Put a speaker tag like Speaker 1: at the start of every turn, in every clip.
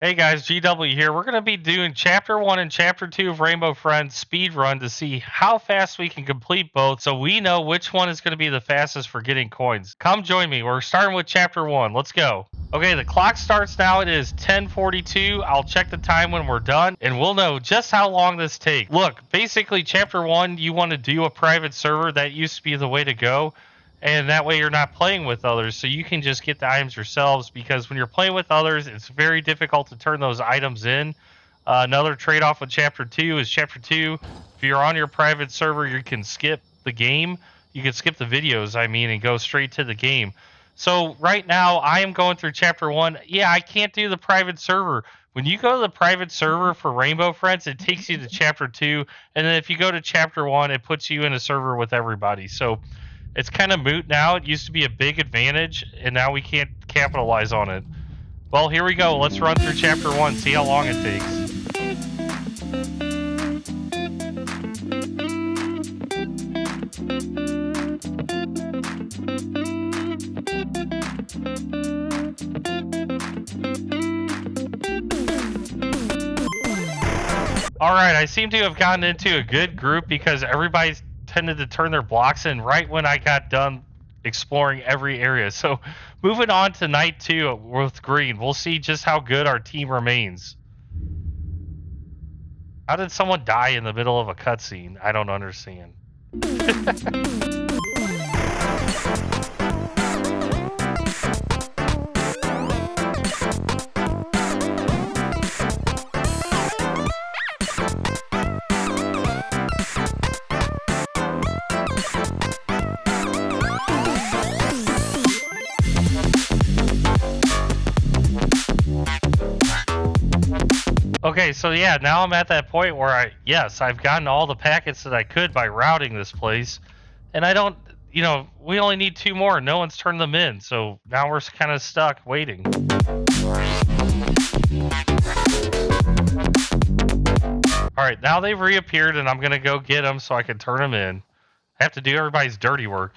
Speaker 1: Hey guys, GW here. We're going to be doing Chapter 1 and Chapter 2 of Rainbow Friends speed run to see how fast we can complete both so we know which one is going to be the fastest for getting coins. Come join me. We're starting with Chapter 1. Let's go. Okay, the clock starts now. It is 10:42. I'll check the time when we're done and we'll know just how long this takes. Look, basically Chapter 1, you want to do a private server. That used to be the way to go. And that way you're not playing with others, so you can just get the items yourselves, because when you're playing with others it's very difficult to turn those items in. Another trade-off with Chapter 2 is Chapter 2, if you're on your private server, you can skip the game. You can skip the videos, I mean, and go straight to the game. So right now I am going through Chapter 1. Yeah, I can't do the private server. When you go to the private server for Rainbow Friends, it takes you to Chapter 2, and then if you go to Chapter 1, it puts you in a server with everybody. So it's kind of moot now. It used to be a big advantage, and now we can't capitalize on it. Well, here we go. Let's run through Chapter 1, see how long it takes. Alright, I seem to have gotten into a good group because everybody's tended to turn their blocks in right when I got done exploring every area. So moving on to night 2 with green, we'll see just how good our team remains. How did someone die in the middle of a cutscene? I don't understand. Okay, so yeah, now I'm at that point where I've gotten all the packets that I could by routing this place, and I don't, we only need 2 more. No one's turned them in, so now we're kind of stuck waiting. Alright, now they've reappeared, and I'm gonna go get them so I can turn them in. I have to do everybody's dirty work.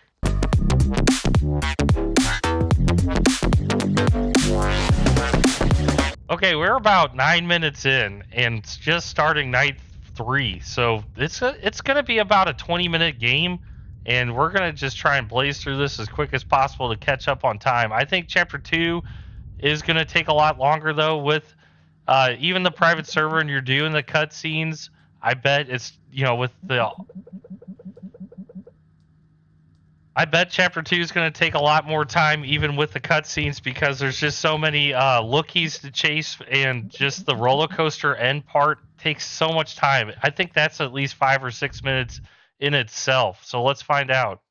Speaker 1: Okay, we're about 9 minutes in, and it's just starting night 3, so it's going to be about a 20-minute game, and we're going to just try and blaze through this as quick as possible to catch up on time. I think Chapter 2 is going to take a lot longer, though, with even the private server and you're doing the cutscenes. I bet it's, with the... I bet Chapter 2 is going to take a lot more time, even with the cutscenes, because there's just so many lookies to chase, and just the roller coaster end part takes so much time. I think that's at least 5 or 6 minutes in itself. So let's find out.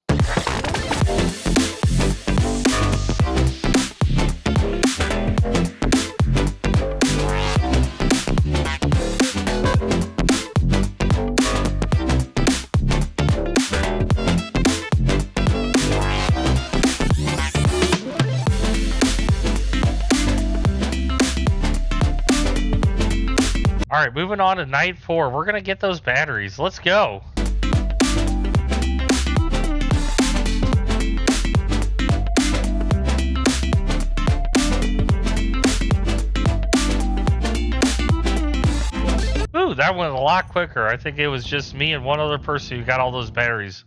Speaker 1: Alright, moving on to night 4. We're going to get those batteries. Let's go. Ooh, that went a lot quicker. I think it was just me and one other person who got all those batteries.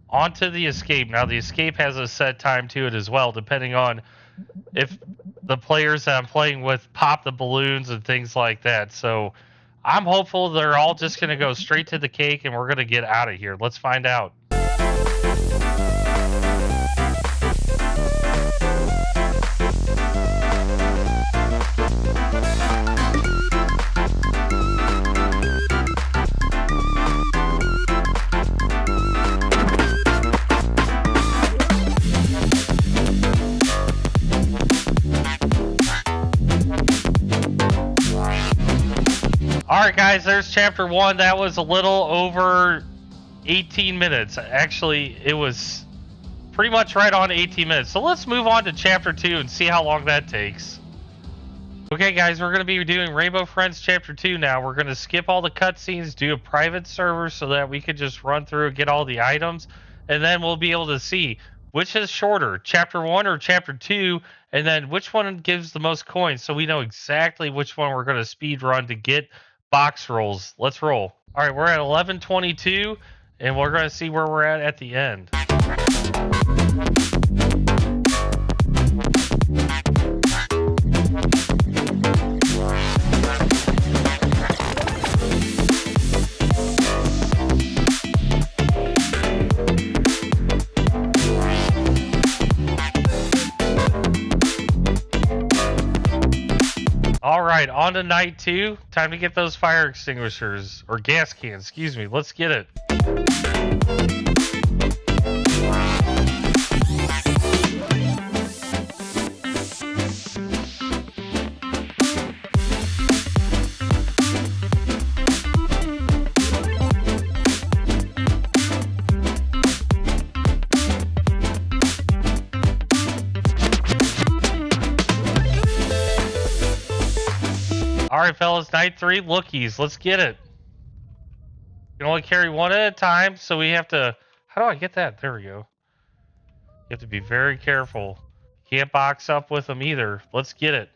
Speaker 1: On to the escape. Now, the escape has a set time to it as well, depending on if the players that I'm playing with pop the balloons and things like that. So I'm hopeful they're all just going to go straight to the cake and we're going to get out of here. Let's find out. Alright guys, there's Chapter 1. That was a little over 18 minutes. Actually, it was pretty much right on 18 minutes. So let's move on to Chapter 2 and see how long that takes. Okay guys, we're going to be doing Rainbow Friends Chapter 2 now. We're going to skip all the cutscenes, do a private server so that we can just run through and get all the items. And then we'll be able to see Which is shorter, chapter 1 or chapter 2? And then which one gives the most coins so we know exactly which one we're going to speed run to get box rolls. Let's roll. All right, we're at 11:22 and we're going to see where we're at the end. All right, on to night 2. Time to get those fire extinguishers or gas cans, excuse me. Let's get it. All right, fellas, night 3, lookies. Let's get it. You can only carry one at a time, so we have to... How do I get that? There we go. You have to be very careful. Can't box up with them either. Let's get it.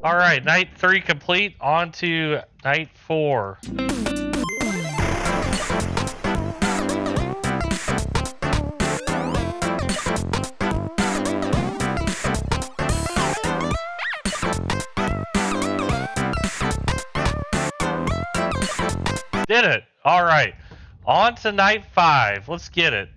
Speaker 1: All right, night 3 complete. On to night 4. Did it. All right. On to night 5. Let's get it.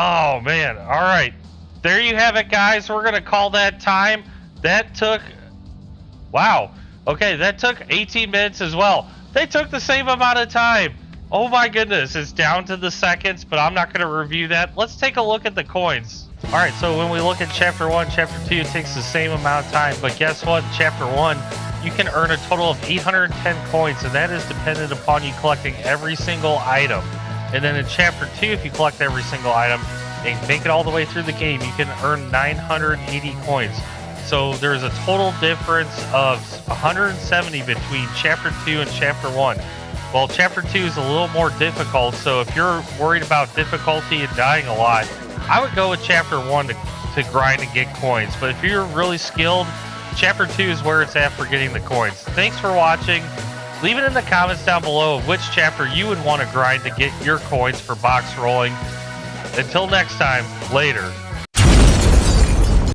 Speaker 1: Oh, man. All right. There you have it, guys. We're going to call that time. That took... Wow. Okay, that took 18 minutes as well. They took the same amount of time. Oh, my goodness. It's down to the seconds, but I'm not going to review that. Let's take a look at the coins. All right, so when we look at Chapter 1, Chapter 2, it takes the same amount of time. But guess what? In Chapter 1, you can earn a total of 810 coins, and that is dependent upon you collecting every single item. And then in Chapter 2, if you collect every single item and make it all the way through the game, you can earn 980 coins. So there's a total difference of 170 between Chapter 2 and Chapter 1. Well, Chapter 2 is a little more difficult, so if you're worried about difficulty and dying a lot, I would go with Chapter 1 to grind and get coins. But if you're really skilled, Chapter 2 is where it's at for getting the coins. Thanks for watching. Leave it in the comments down below of which chapter you would want to grind to get your coins for box rolling. Until next time, later.